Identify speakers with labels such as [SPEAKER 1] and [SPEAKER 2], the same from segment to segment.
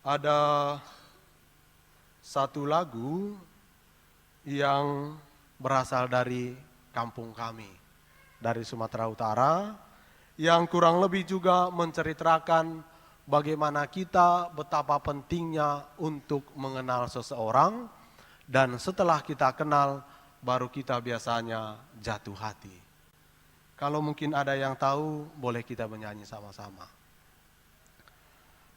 [SPEAKER 1] Ada satu lagu yang berasal dari kampung kami, dari Sumatera Utara, yang kurang lebih juga menceritakan bagaimana kita betapa pentingnya untuk mengenal seseorang, dan setelah kita kenal, baru kita biasanya jatuh hati. Kalau mungkin ada yang tahu, boleh kita menyanyi sama-sama.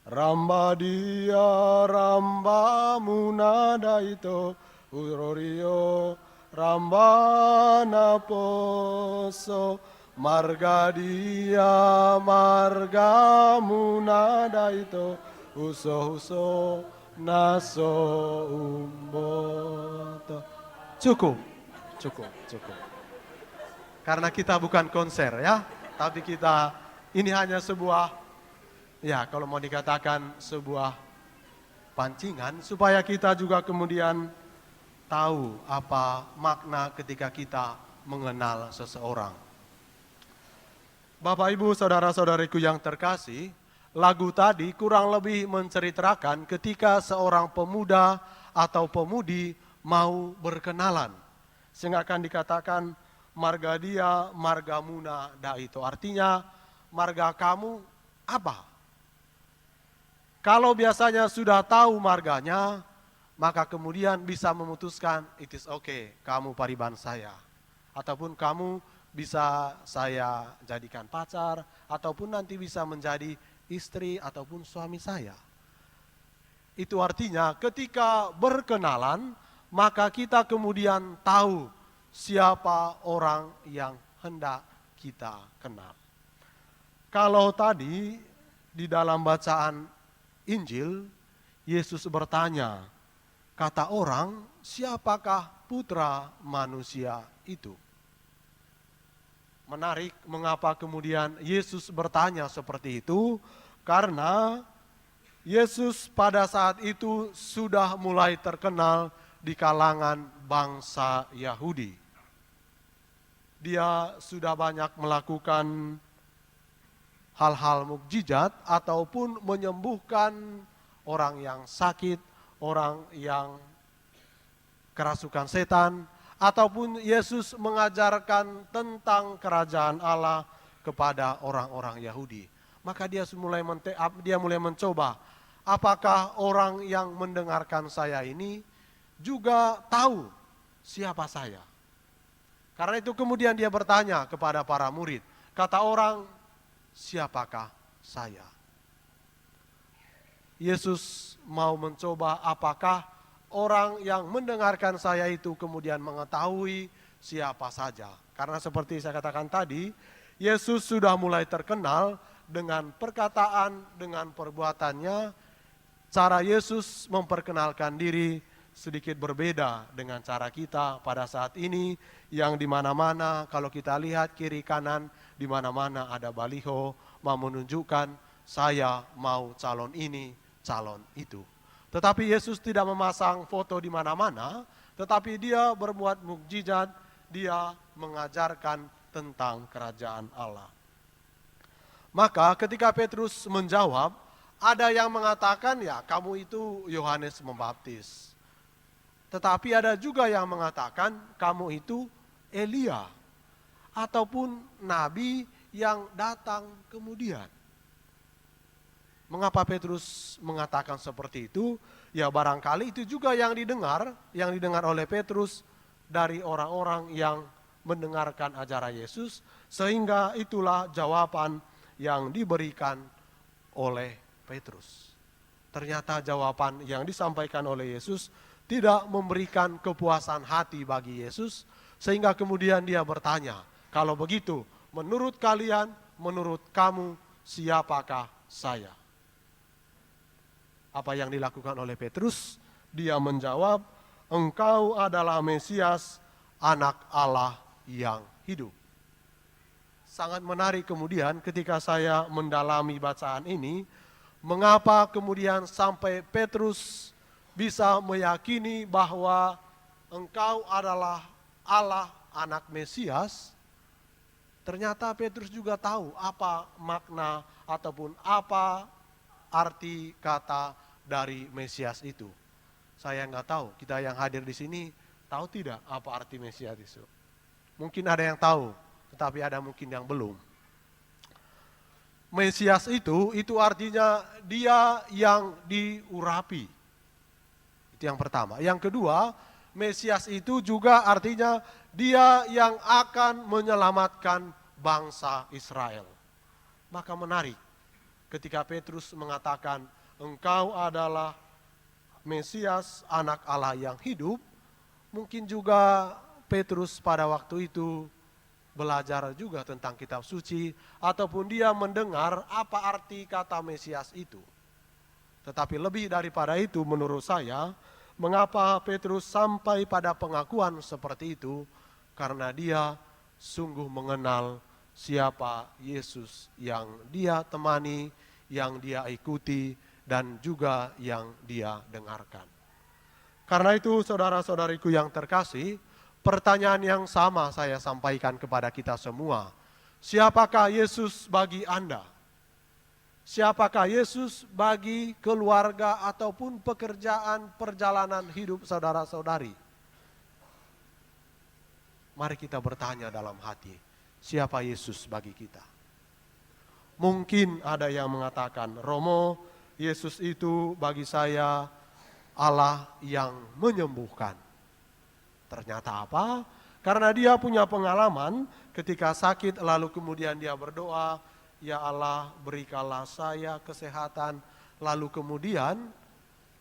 [SPEAKER 1] Ramba dia, ramba munada ito, urorio, ramba naposo, marga dia, marga munada ito, uso naso umboto. Cukup. Karena kita bukan konser ya, tapi kita ini hanya sebuah, ya kalau mau dikatakan sebuah pancingan, supaya kita juga kemudian tahu apa makna ketika kita mengenal seseorang. Bapak Ibu saudara-saudariku yang terkasih, lagu tadi kurang lebih menceritakan ketika seorang pemuda atau pemudi mau berkenalan. Sehingga akan dikatakan marga dia, marga muna da itu. Artinya marga kamu apa? Kalau biasanya sudah tahu marganya, maka kemudian bisa memutuskan, it is okay, kamu pariban saya. Ataupun kamu bisa saya jadikan pacar, ataupun nanti bisa menjadi istri ataupun suami saya. Itu artinya ketika berkenalan, maka kita kemudian tahu siapa orang yang hendak kita kenal. Kalau tadi di dalam bacaan Injil, Yesus bertanya, kata orang, siapakah putra manusia itu? Menarik mengapa kemudian Yesus bertanya seperti itu, karena Yesus pada saat itu sudah mulai terkenal di kalangan bangsa Yahudi. Dia sudah banyak melakukan hal-hal mukjizat ataupun menyembuhkan orang yang sakit, orang yang kerasukan setan, ataupun Yesus mengajarkan tentang kerajaan Allah kepada orang-orang Yahudi. Maka dia mulai mencoba, apakah orang yang mendengarkan saya ini juga tahu siapa saya? Karena itu kemudian dia bertanya kepada para murid, kata orang, siapakah saya? Yesus mau mencoba apakah orang yang mendengarkan saya itu kemudian mengetahui siapa saja. Karena seperti saya katakan tadi, Yesus sudah mulai terkenal dengan perkataan, dengan perbuatannya. Cara Yesus memperkenalkan diri sedikit berbeda dengan cara kita pada saat ini, yang di mana-mana kalau kita lihat kiri kanan, di mana-mana ada baliho mau menunjukkan saya mau calon ini, calon itu. Tetapi Yesus tidak memasang foto di mana-mana, tetapi dia berbuat mukjizat, dia mengajarkan tentang kerajaan Allah. Maka ketika Petrus menjawab, ada yang mengatakan ya kamu itu Yohanes Pembaptis. Tetapi ada juga yang mengatakan kamu itu Elia, ataupun nabi yang datang kemudian. Mengapa Petrus mengatakan seperti itu? Ya barangkali itu juga yang didengar oleh Petrus dari orang-orang yang mendengarkan ajaran Yesus, sehingga itulah jawaban yang diberikan oleh Petrus. Ternyata jawaban yang disampaikan oleh Yesus tidak memberikan kepuasan hati bagi Yesus, sehingga kemudian dia bertanya, kalau begitu menurut kalian, menurut kamu, siapakah saya? Apa yang dilakukan oleh Petrus? Dia menjawab, engkau adalah Mesias, anak Allah yang hidup. Sangat menarik kemudian ketika saya mendalami bacaan ini, mengapa kemudian sampai Petrus bisa meyakini bahwa engkau adalah Allah, anak Mesias. Ternyata Petrus juga tahu apa makna ataupun apa arti kata dari Mesias itu. Saya nggak tahu, kita yang hadir di sini tahu tidak apa arti Mesias itu? Mungkin ada yang tahu, tetapi ada mungkin yang belum. Mesias itu artinya dia yang diurapi. Itu yang pertama. Yang kedua, Mesias itu juga artinya dia yang akan menyelamatkan bangsa Israel. Maka menarik ketika Petrus mengatakan, engkau adalah Mesias, anak Allah yang hidup. Mungkin juga Petrus pada waktu itu belajar juga tentang kitab suci, ataupun dia mendengar apa arti kata Mesias itu. Tetapi lebih daripada itu menurut saya, mengapa Petrus sampai pada pengakuan seperti itu? Karena dia sungguh mengenal siapa Yesus yang dia temani, yang dia ikuti, dan juga yang dia dengarkan. Karena itu saudara-saudariku yang terkasih, pertanyaan yang sama saya sampaikan kepada kita semua. Siapakah Yesus bagi Anda? Siapakah Yesus bagi keluarga ataupun pekerjaan perjalanan hidup saudara-saudari? Mari kita bertanya dalam hati, siapa Yesus bagi kita? Mungkin ada yang mengatakan, Romo, Yesus itu bagi saya Allah yang menyembuhkan. Ternyata apa? Karena dia punya pengalaman ketika sakit lalu kemudian dia berdoa, ya Allah berikanlah saya kesehatan. Lalu kemudian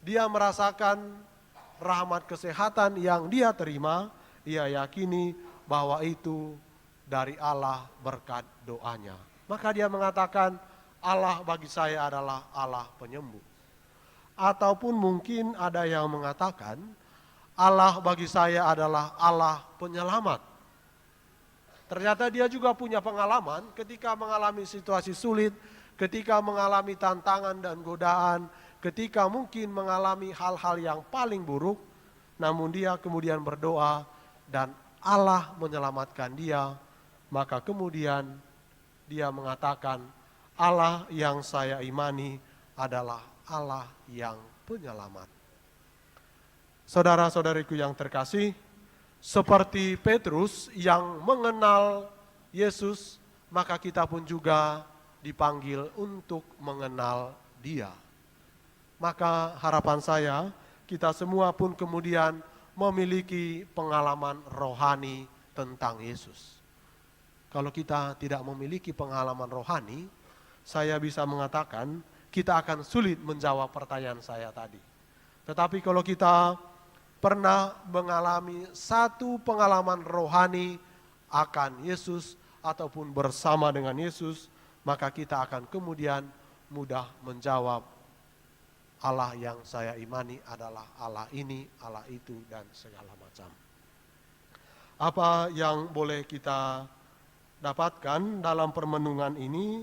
[SPEAKER 1] dia merasakan rahmat kesehatan yang dia terima, ia yakini bahwa itu dari Allah berkat doanya. Maka dia mengatakan Allah bagi saya adalah Allah penyembuh. Ataupun mungkin ada yang mengatakan Allah bagi saya adalah Allah penyelamat. Ternyata dia juga punya pengalaman ketika mengalami situasi sulit, ketika mengalami tantangan dan godaan, ketika mungkin mengalami hal-hal yang paling buruk, namun dia kemudian berdoa dan Allah menyelamatkan dia. Maka kemudian dia mengatakan Allah yang saya imani adalah Allah yang penyelamat. Saudara-saudariku yang terkasih, seperti Petrus yang mengenal Yesus, maka kita pun juga dipanggil untuk mengenal Dia. Maka harapan saya, kita semua pun kemudian memiliki pengalaman rohani tentang Yesus. Kalau kita tidak memiliki pengalaman rohani, saya bisa mengatakan kita akan sulit menjawab pertanyaan saya tadi. Tetapi kalau kita pernah mengalami satu pengalaman rohani akan Yesus ataupun bersama dengan Yesus, maka kita akan kemudian mudah menjawab Allah yang saya imani adalah Allah ini, Allah itu, dan segala macam. Apa yang boleh kita dapatkan dalam permenungan ini?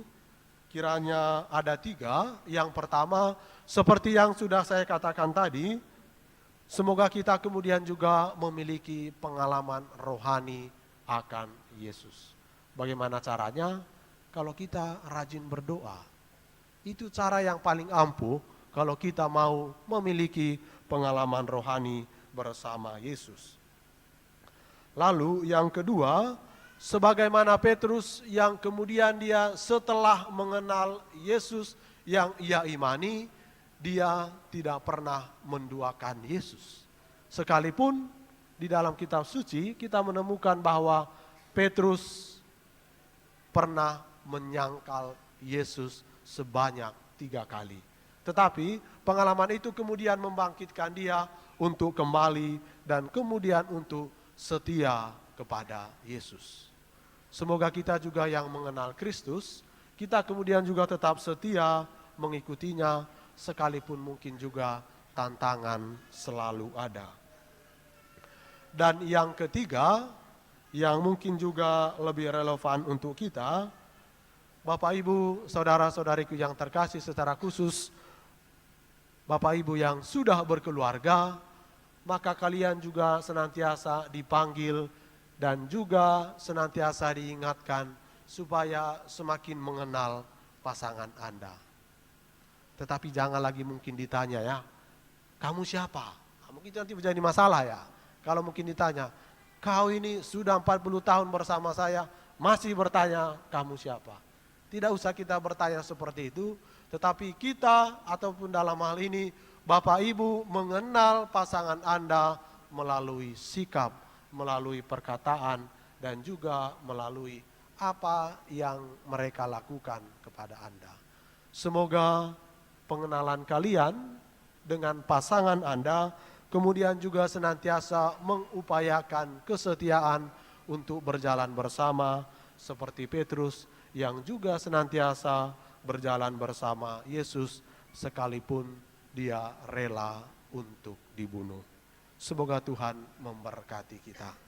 [SPEAKER 1] Kiranya ada 3. Yang pertama, seperti yang sudah saya katakan tadi, semoga kita kemudian juga memiliki pengalaman rohani akan Yesus. Bagaimana caranya? Kalau kita rajin berdoa. Itu cara yang paling ampuh kalau kita mau memiliki pengalaman rohani bersama Yesus. Lalu yang kedua, sebagaimana Petrus yang kemudian dia setelah mengenal Yesus yang ia imani, dia tidak pernah menduakan Yesus. Sekalipun di dalam kitab suci kita menemukan bahwa Petrus pernah menyangkal Yesus sebanyak 3 kali. Tetapi pengalaman itu kemudian membangkitkan dia untuk kembali dan kemudian untuk setia kepada Yesus. Semoga kita juga yang mengenal Kristus, kita kemudian juga tetap setia mengikutinya, sekalipun mungkin juga tantangan selalu ada. Dan yang ketiga, yang mungkin juga lebih relevan untuk kita, Bapak Ibu, saudara-saudariku yang terkasih secara khusus, Bapak Ibu yang sudah berkeluarga, maka kalian juga senantiasa dipanggil dan juga senantiasa diingatkan supaya semakin mengenal pasangan Anda. Tetapi jangan lagi mungkin ditanya ya, kamu siapa? Mungkin nanti menjadi masalah ya. Kalau mungkin ditanya, kau ini sudah 40 tahun bersama saya, masih bertanya kamu siapa? Tidak usah kita bertanya seperti itu, tetapi kita ataupun dalam hal ini Bapak Ibu mengenal pasangan Anda melalui sikap, melalui perkataan, dan juga melalui apa yang mereka lakukan kepada Anda. Semoga pengenalan kalian dengan pasangan Anda kemudian juga senantiasa mengupayakan kesetiaan untuk berjalan bersama seperti Petrus yang juga senantiasa berjalan bersama Yesus sekalipun dia rela untuk dibunuh. Semoga Tuhan memberkati kita.